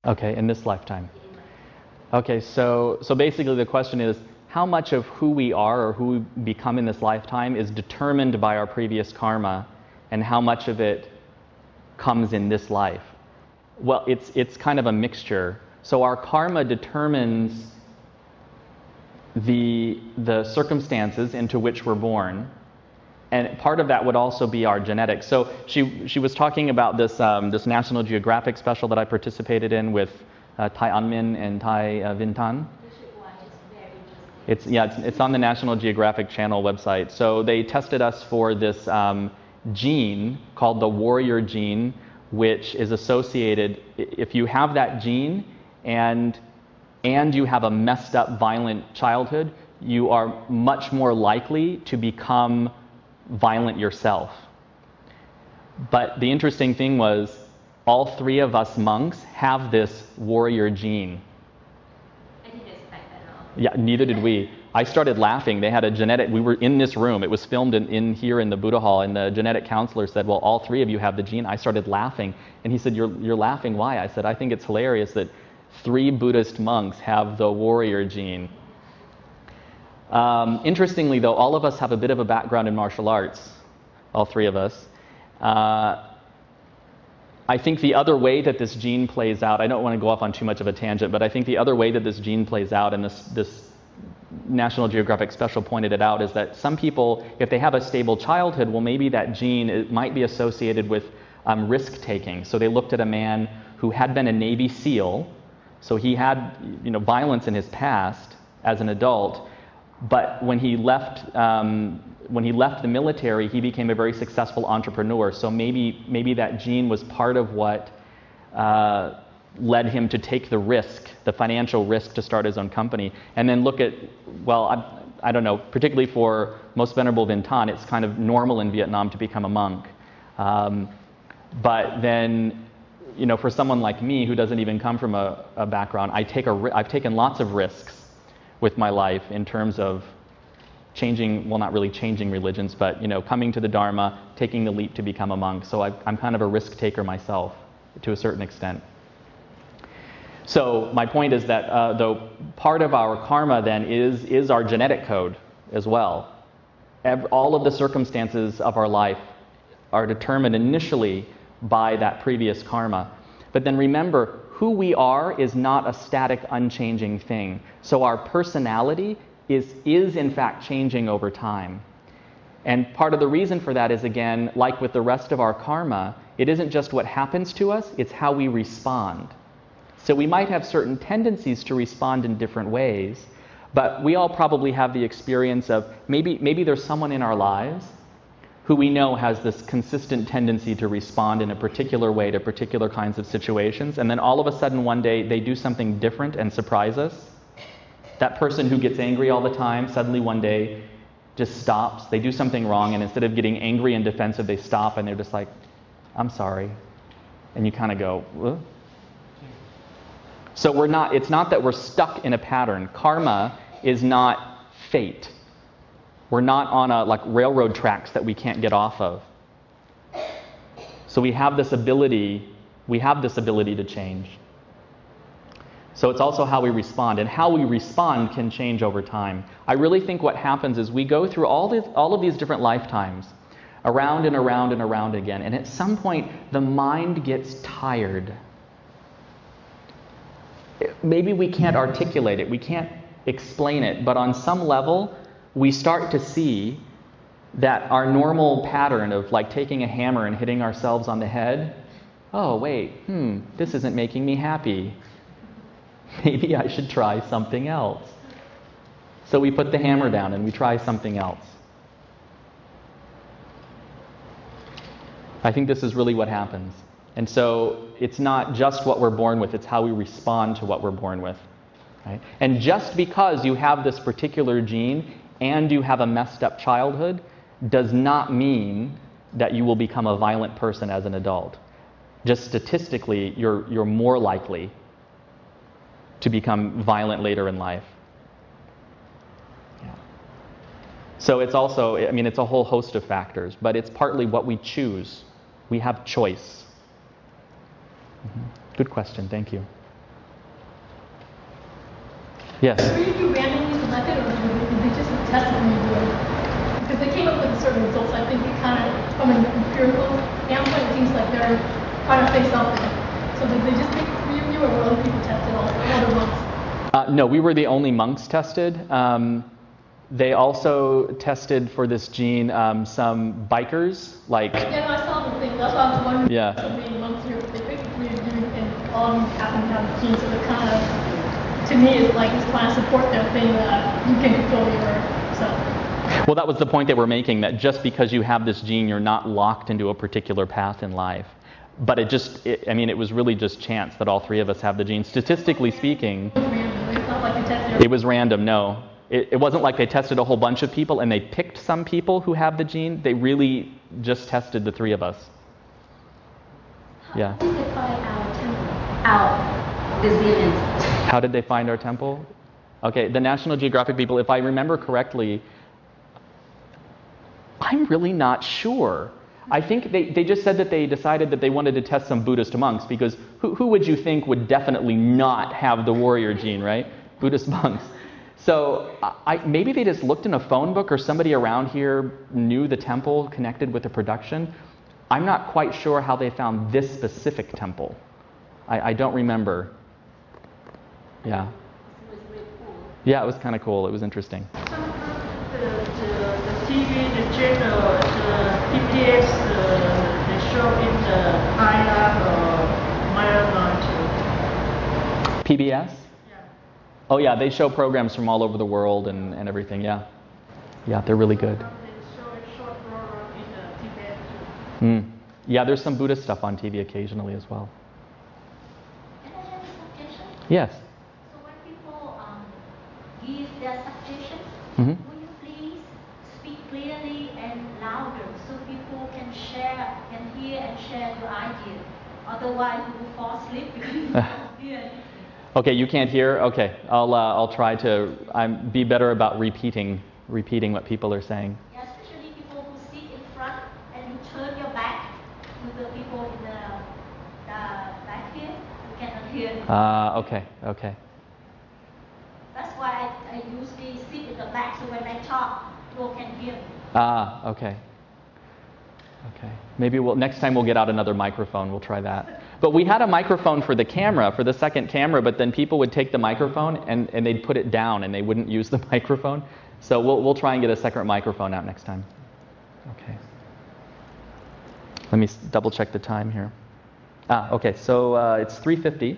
Okay, in this lifetime. Okay, so basically the question is, how much of who we are or who we become in this lifetime is determined by our previous karma, and how much of it comes in this life? Well, it's kind of a mixture. So our karma determines the circumstances into which we're born, and part of that would also be our genetics. So she was talking about this National Geographic special that I participated in with Tai Anmin and Tai Vintan. It's on the National Geographic Channel website. So they tested us for this gene called the warrior gene, which is associated, if you have that gene and you have a messed up violent childhood, you are much more likely to become violent yourself. But the interesting thing was, all three of us monks have this warrior gene. I didn't expect that at all. Yeah, neither did we. I started laughing. They had a genetic, we were in this room, it was filmed in here in the Buddha Hall, and the genetic counselor said, well, all three of you have the gene. I started laughing, and he said, you're laughing, why? I said, I think it's hilarious that 3 Buddhist monks have the warrior gene. Interestingly, though, all of us have a bit of a background in martial arts, all 3 of us. I think the other way that this gene plays out, I don't want to go off on too much of a tangent, but I think the other way that this gene plays out, and this National Geographic special pointed it out, is that some people, if they have a stable childhood, well, maybe that gene might be associated with risk-taking. So they looked at a man who had been a Navy SEAL, so he had violence in his past as an adult, but when he left the military, he became a very successful entrepreneur. So maybe that gene was part of what led him to take the risk, the financial risk, to start his own company. And then look at, well, I don't know, particularly for Most Venerable Vintan, it's kind of normal in Vietnam to become a monk. But then, for someone like me who doesn't even come from a background, I've taken lots of risks with my life in terms of changing, well, not really changing religions, but coming to the Dharma, taking the leap to become a monk. So I'm kind of a risk taker myself, to a certain extent. So my point is that though part of our karma then is our genetic code as well. All of the circumstances of our life are determined initially by that previous karma. But then remember, who we are is not a static, unchanging thing. So our personality is in fact changing over time. And part of the reason for that is, again, like with the rest of our karma, it isn't just what happens to us, it's how we respond. So we might have certain tendencies to respond in different ways, but we all probably have the experience of maybe there's someone in our lives who we know has this consistent tendency to respond in a particular way to particular kinds of situations, and then all of a sudden one day they do something different and surprise us. That person who gets angry all the time, suddenly one day just stops. They do something wrong, and instead of getting angry and defensive, they stop and they're just like, I'm sorry. And you kind of go, what? So it's not that we're stuck in a pattern. Karma is not fate. We're not on like railroad tracks that we can't get off of. So we have this ability to change. So it's also how we respond, and how we respond can change over time. I really think what happens is we go through all of these different lifetimes, around and around and around again, and at some point the mind gets tired. Maybe we can't articulate it, we can't explain it, but on some level we start to see that our normal pattern of like taking a hammer and hitting ourselves on the head, oh wait, this isn't making me happy. Maybe I should try something else. So we put the hammer down and we try something else. I think this is really what happens. And so it's not just what we're born with, it's how we respond to what we're born with. Right? And just because you have this particular gene and you have a messed up childhood does not mean that you will become a violent person as an adult. Just statistically, you're more likely to become violent later in life. Yeah. So it's also, it's a whole host of factors, but it's partly what we choose. We have choice. Good question, thank you. Yes. Were you randomly selected, or did they just test it when you do it? Because they came up with certain results. I think it kind of, from an empirical standpoint, it seems like they're trying to say something. So did they just pick 3 of you, or were other people tested also, or other monks? No, we were the only monks tested. They also tested for this gene some bikers, like... Yeah, no, I saw the thing. That's why I was wondering. Yeah. So many monks here, they picked 3 of you, and all of you happen to have the gene, so it kind of, to me, it's like it's trying to support their thing that you can control yourself. Well, that was the point they were making, that just because you have this gene, you're not locked into a particular path in life. But it was really just chance that all 3 of us have the gene. Statistically speaking, It's not like they tested it was random, no. It wasn't like they tested a whole bunch of people and they picked some people who have the gene. They really just tested the 3 of us. Yeah. How did they find our temple? Our resilience. How did they find our temple? Okay, the National Geographic people, if I remember correctly, I'm really not sure. I think they just said that they decided that they wanted to test some Buddhist monks, because who would you think would definitely not have the warrior gene, right? Buddhist monks. So maybe they just looked in a phone book, or somebody around here knew the temple connected with the production. I'm not quite sure how they found this specific temple. I don't remember. Yeah. It was really cool. Yeah, it was kind of cool. It was interesting. Sometimes the TV, the channel, the PBS, they show in the Thailand or Myanmar too. PBS? Yeah. Oh yeah, they show programs from all over the world and everything, yeah. Yeah, they're really good. They show a short program in the Tibet too. Yeah, there's some Buddhist stuff on TV occasionally as well. Can I have a suggestion? Yes. So when people give their suggestions, Mhm. will you please speak clearly and louder so people can hear and share your idea? Otherwise, you will fall asleep because you can't hear anything. Okay, you can't hear? Okay, I'll try to be better about repeating what people are saying. Yeah, especially people who sit in front and you turn your back to the people in the back here, you cannot hear anything. Okay. That's why I usually sit in the back, so when I talk, people can hear me. Okay. Maybe next time we'll get out another microphone. We'll try that. But we had a microphone for the camera, for the second camera, but then people would take the microphone and they'd put it down and they wouldn't use the microphone. So we'll try and get a second microphone out next time. Okay. Let me double check the time here. Okay, so it's 3:50.